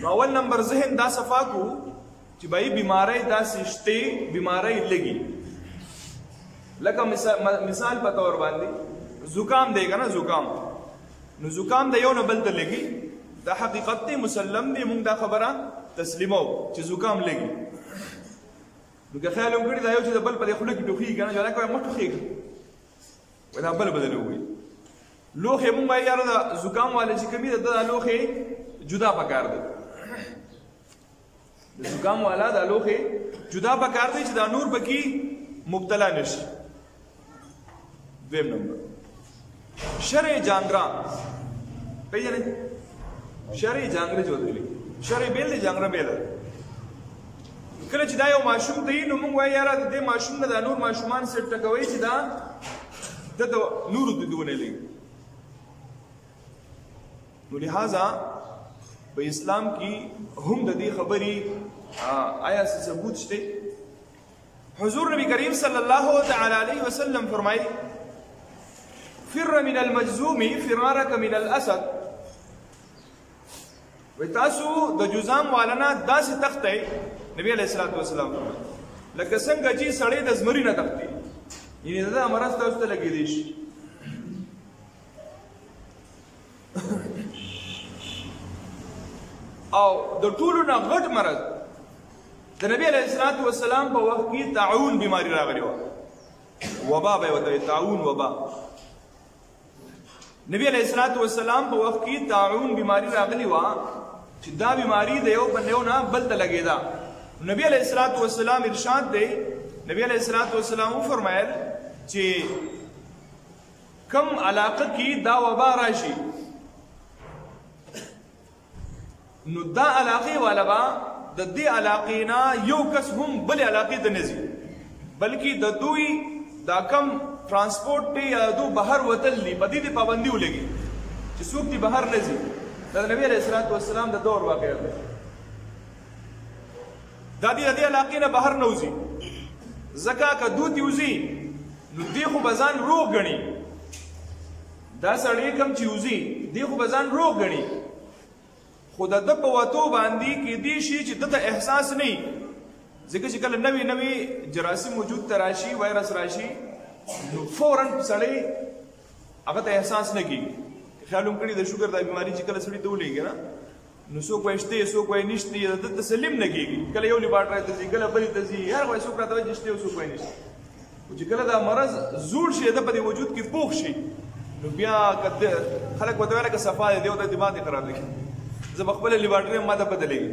نو اول نمبر ذهن دا صفا کو چې بای بیماری داسې شته بیماری لګي لکه مثال په تور باندې زکام دی کنه زکام نو زکام د یو نه بل ته لګي دا حقیقت دی مسلم دی موږ دا خبره تسلیمو چې زکام لګي نو که خیال هم کړی دا یو چې د بل په خوله کې ټوخي کنه جلا کوي مټ ټوخي ودا بل بدل وي لوخه مونږ یې یاره د زکام والے چې کمی د لوخه جدا پکار دی د زکام والا د لوخه جدا پکار دی چې دا نور بکی مبتلا نشي دویم نمبر شرع جانگرا پیژنې شرع جانگرا چوتلی شرع بیل دی جانگرا بیل کله چې دا یو ماشوم دی نو مونږ وایو یاره د دې ماشوم نه د نور ماشومان سیټ ټکوي چې دا د نور د دونه لګي نو لہذا په اسلام کې هم د دې خبرې آیا ثبوت شته حضور نبی کریم صلی الله تعالی علیه وسلم فرمایي فر من المجذوم فرارك من الاسد وتاسو د جزام والنا داسې تخته نبی علیہ الصلوۃ والسلام لکه څنګه چې سړی د زمری نه تخته یعنی دا مرض تاسو ته لګی دی شي او د ټولو نه غټ مرض د نبی علیہ الصلوۃ والسلام په وخت کې طاعون بیماری راغلی و وبا به وته طاعون وبا نبی علیہ الصلوۃ والسلام په وخت کې طاعون بیماری راغلی و چې دا بیماری د یو بنیو نه بل ته لګیدا نبی علیہ الصلوۃ والسلام ارشاد دی نبی علیہ الصلوۃ والسلام فرمایل چې کم علاقه کې دا وبا راشي نو دا علاقه والا با د دې علاقې نه یو کس هم بل علاقې ته نزي بلکې د دوی دا کم ترانسپورت ته یا دو بهر وتل لی په دې پابندي ولګي چې څوک دې بهر نزي دا نبی علیہ الصلوۃ والسلام د دور واقع دی دا دې علاقې نه بهر نه وځي زکا که دوت یوزي نو دی خو بزان روغ غني دا سړی کم چې یوزي دی خو بزان روغ غني خود د په واتو باندې کې دی شي چې دته احساس نه ځکه چې کله نوی نوی جراثیم موجود تراشي وایرس راشي نو فورا سړی هغه ته احساس نه کیږي خیالوم کړي د شوګر د بیماری چې کله سړی ته ولېږي نه نو څوک وایشته څوک وای نشته د تسلیم نه کیږي کله یو لیبارټری ته ځي کله بل ته ځي هر وای څوک راته وایي چې څوک وای نشته چې کله دا مرض زوړ شي د په وجود کې پوښ شي نو بیا کده خلک وته ویل که صفا دی او د دماغ خراب دي زه بخبل لیبارټری ماده بدلېږي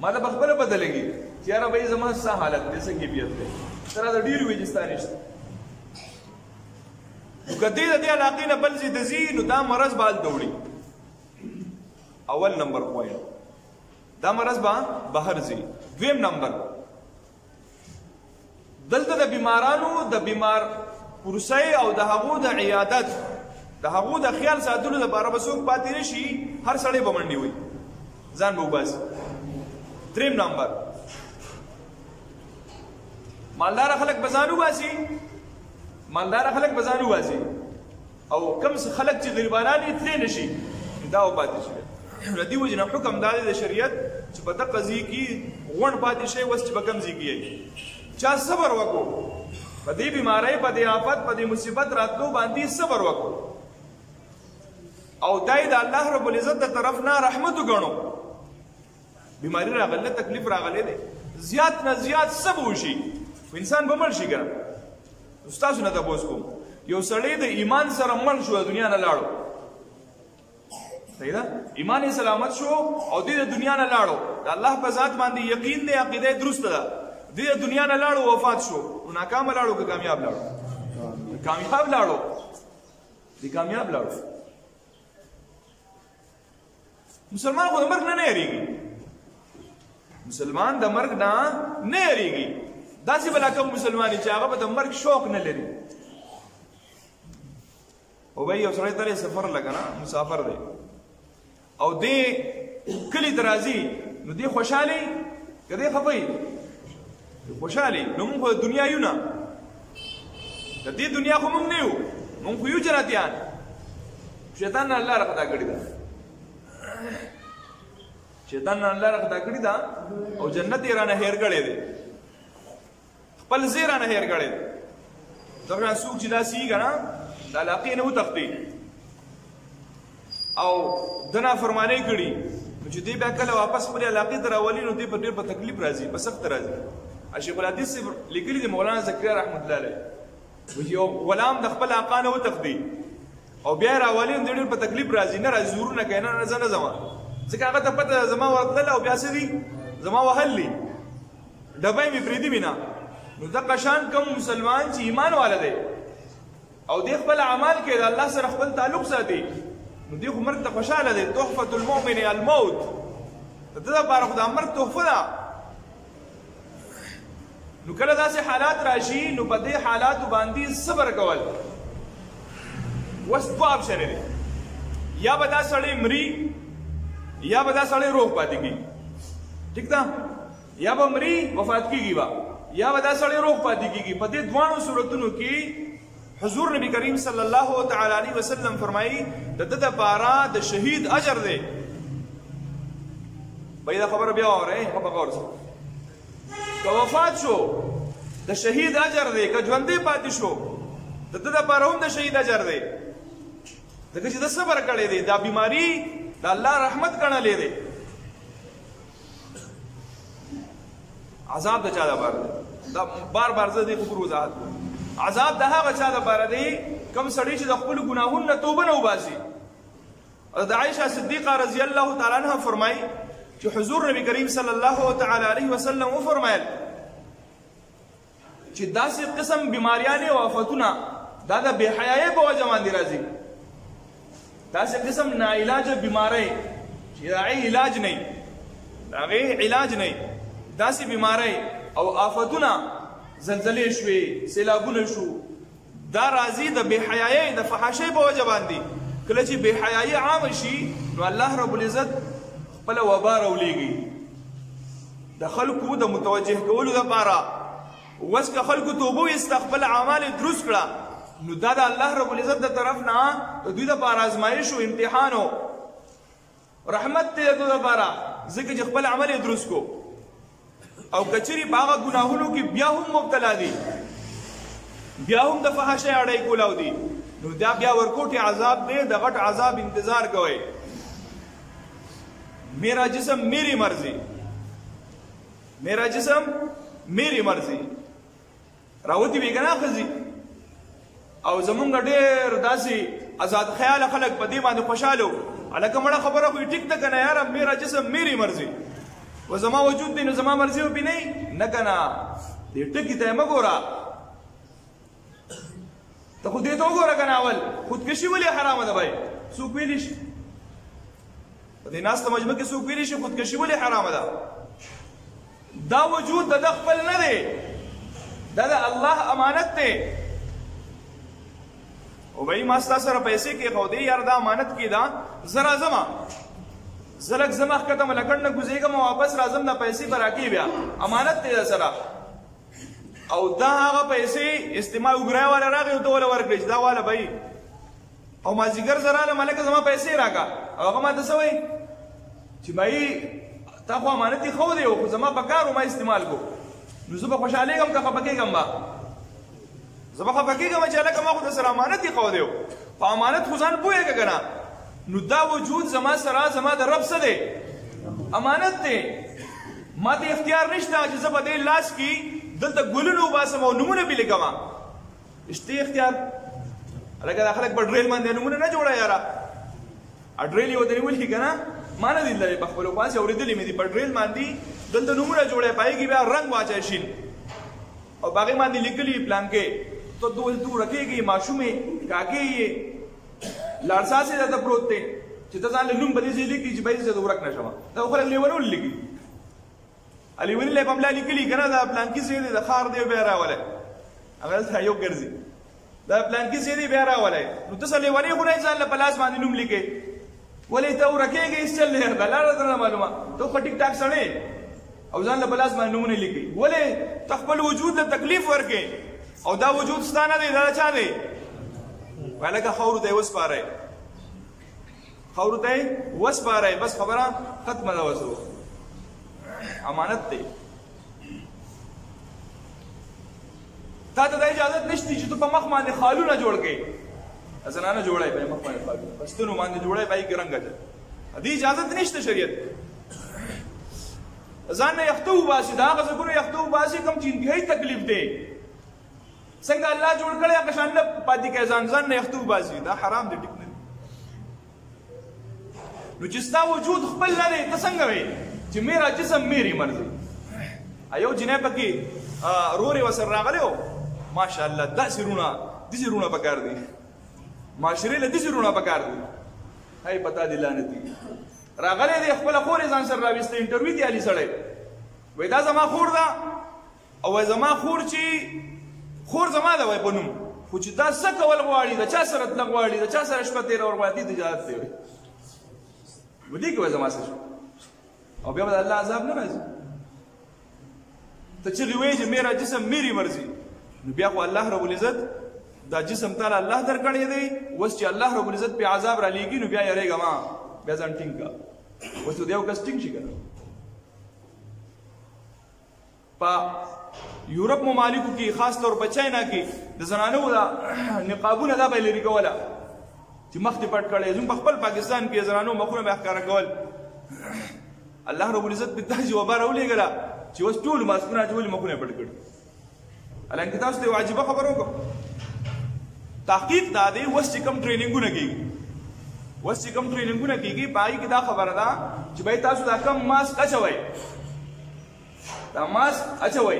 ماده بخبل بدلېږي چې یاره به زما څه حالت دې څه کیفیت دی تر دا ډیر وېجستان نشته کدی د دې علاقې نه بل زی دزي نو دا مرض بال دوړي اول نمبر پوینټ دا مرض با بهر زی دویم نمبر دلته د بیمارانو د بیمار پرسای او د هغو د عیادت د هغو د خیال ساتلو لپاره به څوک پاتې نشي هر سړی به منډي وي ځان به وباسي دریم نمبر مالدار خلک به ځان وباسي مالدار خلک به ځان وباسي او کم خلک چې غریبانان یې تللی نشي دا وپاتې شي د دې وجې نه حکم دا دی د شریعت چې په دغه ځای کې غونډ پاتې شي اوس چې په کوم ځای کې یې چا صبر وکړو په دې بیماری په دې آفت په دې مصیبت راتلو باندې صبر وکړو او دای د الله رب العزت د طرف نه رحمت وګڼو بیماری راغله تکلیف راغله دي زیات نه زیات سب وشي انسان به مړ شي ګر استاد نه تاسو کوم یو سړی د ایمان سره مړ شو دنیا نه لاړو صحیح ده ایمان سلامت شو او د دنیا نه لاړو د الله په ذات باندې یقین دی عقیده درست ده د دنیا نه لاړو وفات شو ناکام لاړو که کامیاب لاړو کامیاب لاړو دی کامیاب لاړو مسلمان خو د مرګ نه یریږي مسلمان د مرګ نه یریږي داسې بلا کوم مسلمان چې هغه به د مرګ شوق نه لري او به یو سړی ته سفر لګنه مسافر دی او دې کلی درازي نو دې خوشحالي کدی خفای خوشحالي نو موږ دنیا یو نه د دې دنیا خو موږ نه یو موږ خو یو جنتیان شیطان الله راکدا کړی دا شیطان الله راخدا کړی دا او جنت یې رانه هیر کړی دی خپل ځای رانه هیر کړی دی دغه څوک چې داسې یي که نه د علاقې نه وتښتي او د نافرمانۍ کړي نو چې دی بیا کله واپس خپلې علاقې ته راولي نو دی په ډېر په تکلیف راځي په سخت راځي شیخ الحدیث صاحب لیکلي دي مولانا زکریا رحمت الله علیه یو غلام د خپل آقا نه وتښتي او بیا راولي نو ډېر په تکلیف راځي نه راځي زورونه کوي نه زه نه ځمه ځکه هغه ته پته زما ورتلله او بیا څه دي زما وهل دي ډبی مې پرېږدي مې نه نو دغه شان کوم مسلمان چې ایمان والا دی او دی خپل اعمال کې د الله سره خپل تعلق ساتي نو دی خو مرګ ته خوشحاله دی تحفة المؤمن الموت د ده دپاره خو دا مرګ تحفه ده نو کله داسې حالات راشي نو په دې حالاتو باندې صبر کول اوس دوه اپشن دی یا به دا سړی مري یا به دا سړی روغ پاتې کېږي ټیک ده یا به مري وفات کېږي به یا به دا سړی روغ پاتې کېږي په دې دواړو صورتونو کې حضور نبی کریم صلی الله تعالی علیه وسلم فرمایي د ده دپاره د شهید اجر دی به دا خبره بیا واورئ ښه په غور سره که وفات شو د شهید اجر دی که ژوندی پاتې شو د ده دپاره هم د شهید اجر دی ځکه چې د صبر کړی دی دا بیماري د الله رحمت ګڼلی دی عذاب د چا دپاره دی دا بار بار زه دې خبرو وضاحت کوم عذاب د هغه چا دپاره دی کوم سړی چې د خپلو ګناهونو نه توبه نه وباسي د عایشه صدیقه رضی الله تعالی عنها فرمایي چې حضور نبی کریم صلی الله تعالی علیه وسلم وفرمایل چې داسې قسم بیماریانې او آفتونه دا د بې حیایۍ په وجه باندې راځي داسې قسم ناعلاجه بیماری چې د هغې علاج نه وي د هغې علاج نه وي داسې بیماری او آفتونه زلزلې شوې سیلابونه شو دا راځي د بې حیایۍ د فحاشۍ په وجه باندې کله چې بې حیایي عامه شي نو الله رب العزت خپله وبا راولېږي د خلکو د متوجه کولو دپاره اوس که خلکو توبه وایسته خپل اعمال یې دروست کړه نو دا د الله رب العزت د طرف نه د دوی دپاره ازمایش و امتحان و رحمت دی د دوی دپاره ځکه چې خپل عمل یې دروست کو او کچری په هغه ګناهونو کې بیا هم مبتلا دي بیا هم د فحاشۍ اړی کولاو دي نو دا بیا ورکوټي عذاب دی د غټ عذاب انتظار کوئ میرا جسم میری مرضی میرا جسم میری مرضی راوتی وی کنه خزي او زمونږ ډېر داسې آزاد خیال خلک په دې باندې خوشحاله وو هلکه مړه خبره خو ټیک ده که نه یاره میرا جسم میری مرضی و زما وجود دی نو زما مرضی وپې نه نه که نه دې ټکي ته یې مه ګوره ته خو دې ته وګوره که نه اول خودکشي ولې حرامه ده بی څوک ویلی شي په دې ناسته مجمع کې څوک ویلی شي خودکشي ولې حرامه ده دا وجود د ده خپل نه دی دا د الله امانت دی او بھائی ما ستا سره پیسې کېښودې یار دا امانت کې ده زه راځمه زه لږ زه مخکته ملکړ نه ګوزېږم واپس راځم دا پیسې به راکې بیا امانت دی در سره او دا هغه پیسې استعمال وګرای والا راغی او ته وله ورکړې چې دا واله بھائی او مازدیګر زه رالم هلکه زما پیسې راکړه او هغه ما ته څه وایي چې بھائی تا خو امانت یې ښودی خو زما په کار و ما استعمال کو نو زه به خوشحالېږم که خفه کېږم به زه به خفه کېږم چې هلکه ما خو در سره امانت یې ښودی په امانت خو ځان پوهېږه که نه نو دا وجود زما سره زما د رب څه دی امانت دی ما ته اختیار نشته چې زه په دې لاس کې دلته ګلونه وباسم او نومونه پې لیکمه شته اختیار هلکه دا خلک په ډریل باندې نومونه نه جوړه یاره ډریل یې ورته نیولي که نه ما نه دي لیدلی په خپلو پاسې اورېدلي مې دي په ډریل باندې دلته نومونه جوړی په هغې کې بیا رنګ واچوی شین او په هغې باندې لیکلي پلانکې تو رکېږي ماشومې کاکې یې لاړساسې درته پروت دی چې ته ځان له نوم په دې ځای لیکي چې باید زه د ورک نه شمه دا خو خلک لیونول لیکي لیوني لی په ملا لیکلي که نه دا پلانکي ځای دی د ښار دی بیا راولی هغه دلته یو ګرځي دا پلانکي ځای دی بیا راولی نو ته څه لیونۍ خو نه ځان له په لاس باندې نوم لیکې ولې ته ورکېږې هېڅ چل نه دا لاره درته نه معلومه ته خو ټیک ټاک سړی او ځان له په لاس باندې نومونه لیکي ولې ته خپل وجود ته تکلیف ورکې او دا وجود ستا نه دی دا چا دی هلکه خاورو ته یې وسپارئ خاورو ته یې وسپارئ بس خبره ختمه ده اوس امانت دی تا ته د اجازت نشته چې ته په مخ باندې خالونه جوړ کړې زنانه جوړای په مخ باندې خالونه پښتنو باندې جوړای پای کې رنګ اچي دې اجازت نشته شریعت ځان نه یختو باسي دا هغه څه یختو باسي کوم چې انتهایی تکلیف دی څنګه الله جوړ کړی هغه شان نه پاتې کې ځان نه یختو باسي دا حرام دی ټیک نه نو چې ستا وجود خپل نه دی ته څنګه وایي چې میرا جسم میری مرضی ایو جنې پکې رورې وسر راغلی و ماشاءالله داسې رونه پکار دي معاشرې له داسې رونه پکار دي هی پتا دي لعنتي راغلی دی خپله خور یې ځان سره راویسته انټرویو دی علي سړی وایي دا زما خور ده او وایي زما خور چې خور زما ده وایي په نوم خو چې دا څه کول غواړي د چا سره تلل غواړي د چا سره شپه تېرول غواړي دې ته اجازت دی وایي ودې کې وایي زما څه شو او بیا به د الله عذاب نه راځي ته چغې وایي چې میرا جسم میری مرضی نو بیا خو الله رب العزت دا جسم تعالی الله درکړی دی اوس چې الله رب العزت په عذاب را لیږي نو بیا یریږه ما بیا ځان ټینګ کا اوس ته یو کس ټینګ شي که په یورپ ممالکو کې خاص طور په چاینا کې د زنانو دا نقابونه دا به یې لرې کوله چې مخ دې پټ کړی زموږ په خپل پاکستان کې زنانو مخونه به یې ښکاره کول الله رب العزت په داسې وبا راولېږله چې اوس ټول ماسکونه اچولي مخونه یې پټ کړي حالانکې تاسو ته یو عجیبه خبره وکړم تحقیق دا دی اوس چې کوم ټریننګونه کېږي په هغې کې دا خبره ده چې بھائی تاسو دا کم ماسک اچوئ دا ماسک اچوئ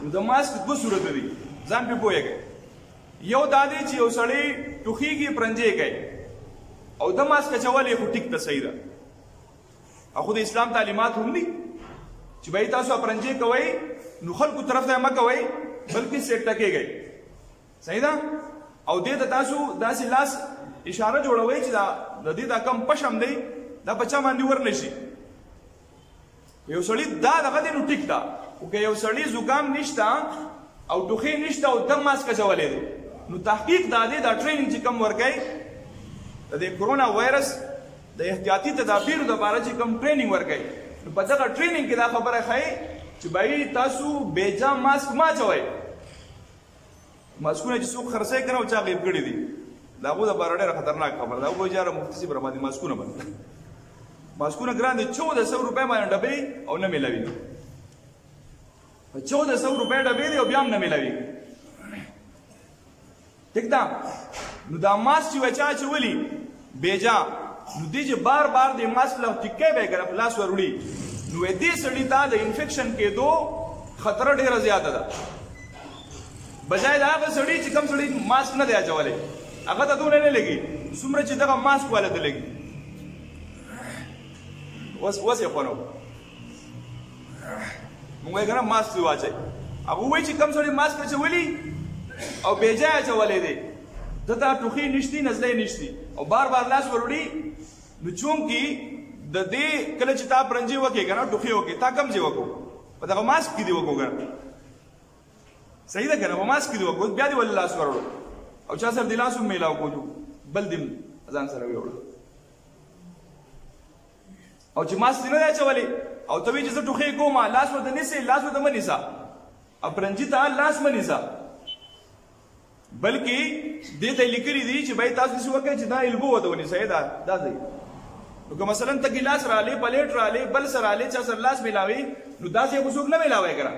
نو د ماسک دوه صورته دي ځان پرې پوهېږئ یو دا دی چې یو سړی ټوخېږي پرنجې کوي او د ماسک اچول یې خو ټیک ته صحیح ده او خو د اسلام تعلیمات هم دي چې بھائی تاسو پرنجې کوئ نو خلکو طرف ته یې مه کوئ بلکې سیټ ټکېږئ صحیح ده او دې ته تاسو داسې لاس اشاره جوړوئ چې د دې دا کم پشم دی دا په چا باندې ور نه شي یو سړي دا دغه دی نو ټیک ده خو که یو سړي زکام نشته او ټوخې نشته او دم ماسک اچولی دی نو تحقیق دا دی دا ټریننګ چې کم ورکوي د دې کرونا وایرس د احتیاطي تدابیرو دپاره چې کم ټریننګ ورکوي نو په دغه ټریننګ کې دا خبره ښایي چې بھائی تاسو بېجا ماسک مه اچوئ ماسکونه چې څوک خرڅوي که نه او چا غیب کړي دي د هغو دپاره ډېره خطرناک خبره ده هغوی یاره مفتي صاحب راباندې ماسکونه بند ماسکونه ګران دي 1400 روپۍ باندې ډبې او نه میلاوېږي 1400 روپۍ ډبې دي او بیا هم نه میلاوېږي ټیک ده نو دا ماسک چې وچا اچولي بېجا نو دې چې بار بار د ماسک له ټیکۍ به یې که نه په لاس ور وړي نو دې سړي ته د انفیکشن کېدو خطره ډېره زیاته ده بجای د هغه سړي چې کوم سړي ماسک نه دی اچولی هغه ته دونه نه لګي څومره چې دغه ماسک والا ته لګي اوس یې خوند موږ یې که نه ماسک واچئ هغه ووایي چې کوم سړي ماسک اچولی او بېجای اچولی دی ده ته ټوخي نشتي نزلۍ نشتي او بار بار لاس ور وړي نو چونکې د دې کله چې تا پرنجې وکړې که نه ټوخي وکړې تا کم ځای وکړو په دغه ماسک کې دې وکړو که نه صحیح ده که نه په ماسک کې دې وکړو بیا دې ولې لاس ور وړو او چا سره دې لاس هم میلاو کړو بل دې ځان سره ویوړو او چې ماسک دې نه دی اچولی او ته وایي چې زه ټوخی کوم لاس ورته نیسې لاس ورته مه نیسه اپرنجي ته لاس مه نیسه بلکې دې ته لیکلي دي چې بھائی تاسو داسې وکړئ چې دا البو ورته ونیسئ دا ځای نو که مثلا ته ګیلاس رالی پلیټ رالی بل سره رالی چا سره لاس میلاوي نو داسې خو څوک نه میلاوی که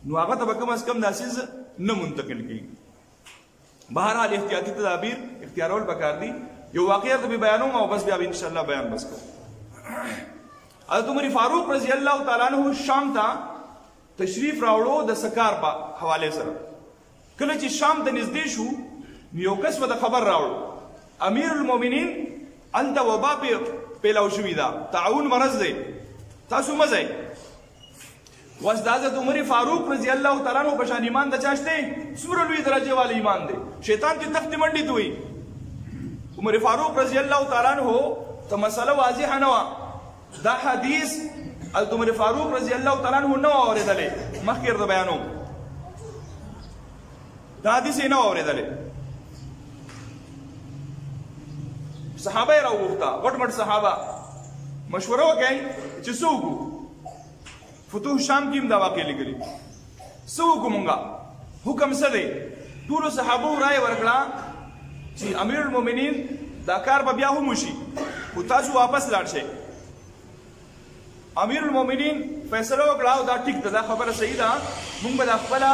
نو هغه ته به کم از کم دا څیز نه منتقل کېږي بهرحال احتیاطي تدابیر اختیارول پکار دي یو واقعه ته بیانوم او بس بیا به انشاءالله بیان بس کوم حضرت عمر فاروق رضی الله تعالی عنہ شام ته تشریف راوړو د سکار په حواله سره کله چې شام ته نږدې شو یو کس ورته خبر راوړو امیر المؤمنین هلته وبا پیلاو شوې ده تعاون مرض دی تاسو مه ځئ اوس د حضرت عمر فاروق رضی الله تعالی عنہ په شان ایمان د چا شته څومره لوی درجې والا ایمان دی شیطان ته تختې منډې ته وایي عمر فاروق رضی الله تعالی عنہ ته مسله واضحه نه وه دا حدیث حضرت عمر فاروق رضی الله تعالی عنہ نه و اورېدلی مخکې درته بیانوم دا حدیث یې نه و اورېدلی صحابه یې راوغوښته غټ مټ صحابه مشوره وکړئ چې څه وکړو فتوح شام کې هم دا واقع لیکلي. څه وکړو مونږه؟ حکم څه دی؟ ټولو صحابو رایې ورکړه چې امیر المؤمنین دا کار به بیا هم وشي خو تاسو واپس لاړ شئ. امیر المؤمنین فیصله وکړه او دا ټیک ده، دا خبره صحیح ده، مونږ به دا خپله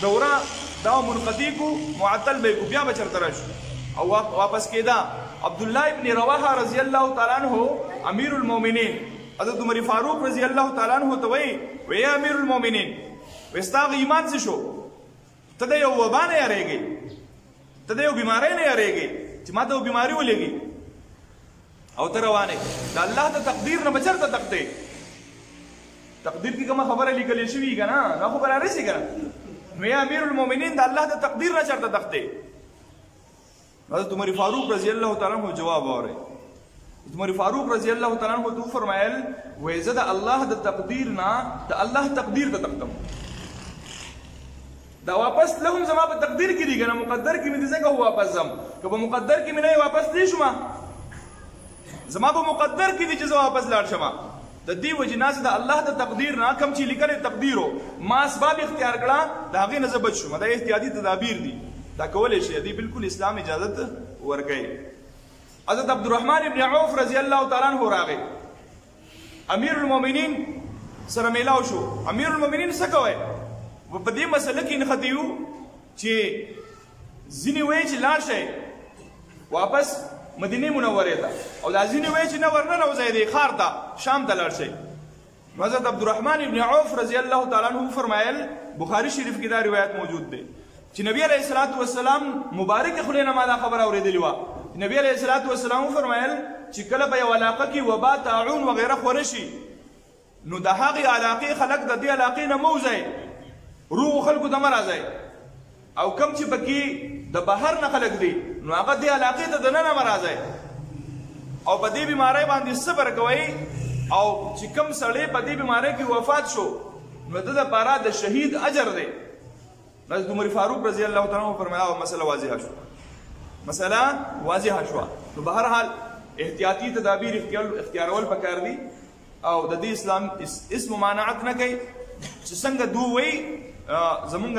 دوره دا منقطع کو، معطل به کو، بیا به چرته راشو او واپس کېده. عبدالله ابن رواحه رضی الله تعالی عنہ امیر المؤمنین حضرت عمر فاروق رضی الله تعالی عنہ ته وی امیر المؤمنین وستا ایمان څه شو؟ ته د یو وبا نه یریږې، ته د یو بیمارۍ نه یریږې چې ما ته یو بیماري ولګي او ته روانې د الله د تقدیر نه به چېرته تښتې؟ تقدیر کې کومه خبره لیکلې شوي که نه، دا خو به رارسي که نه. نو یا امیر المؤمنین د الله د تقدیر نه چېرته تښتې؟ حضرت عمر فاروق رضی الله تعالی عنہ جواب واورئ. عمر فاروق رضی الله تعالی عنہ ته وفرمایل وایي زه د الله د تقدیر نه د الله تقدیر ته تښتم. دا واپس لهم زما په تقدیر کې دي که نه، مقدر کې مې دي ځکه واپس ځم، که په مقدر کې مې نه واپس دی شوم، زما په مقدر کې دي چې زه واپس لاړ شم. د دې وجې نه د الله د تقدیر نه کوم چې لیکلی تقدیر و ما اسباب اختیار کړه د هغې نه زه بچ شوم. دا احتیاطي تدابیر دي، دا کولی شي، دې بالکل اسلام اجازت ورکوي. حضرت عبدالرحمن ابن عوف رضی الله تعالی عنہ راغی، امیر المؤمنین سره میلاو شو. امیر المؤمنین څه کوئ؟ په دې مسله کې نښتي یو چې ځینې وایي چې لاړ شئ واپس مدینې منورې ته، او دا ځینې وایي چې نه ورننوځئ دې ښار ته، شام ته لاړ شئ. حضرت عبدالرحمن ابن عوف رضی الله تعالی عنہ فرمایل، بخاری شریف کې دا روایت موجود دی چې نبی علیه الصلاۃ والسلام مبارک خولې نه ما دا خبره اورېدلې وه. نبی علیه الصلاۃ والسلام فرمایل چې کله به یو علاقه کې وبا، طاعون وغیره خوره شي نو د هغې علاقې خلک د دې علاقې نه مه وځئ، روغو خلکو ته مه راځئ، او کم چې پکې د بهر نه خلک دي نو هغه دې علاقې ته دننه مه راځئ، او په دې بیمارۍ باندې صبر کوئ، او چې کم سړی په دې بیمارۍ کې وفات شو نو د دپاره د شهید اجر دی. حضرت عمر فاروق رضی الله تعالی عنہ فرمایا مسله واضحه شوه، مسله واضحه شوه. نو به هر حال احتیاطي تدابیر اختیارول پکار دي او د دې اسلام اس ممانعت نه کوي چې څنګه دوی وایي زمونږ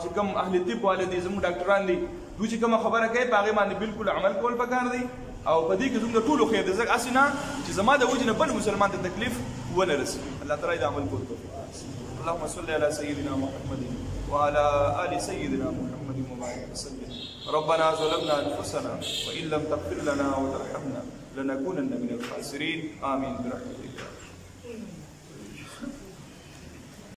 چې کوم اهل طب والا دي، زمونږ ډاکټران دي، دوی چې کومه خبره کوي په هغې باندې بالکل عمل کول پکار دی، او په دې کې زموږ د ټولو خیر دی، ځکه هسې نه چې زما د وجې نه بل مسلمان ته تکلیف ونه رسي. الله تعالی د عمل کولو توفیق راکړي. اللهم صل على سيدنا محمد وعلى آل سيدنا محمد وبارك وسلم. ربنا ظلمنا أنفسنا وإن لم تغفر لنا وترحمنا لنكونن من الخاسرين. آمين برحمتك.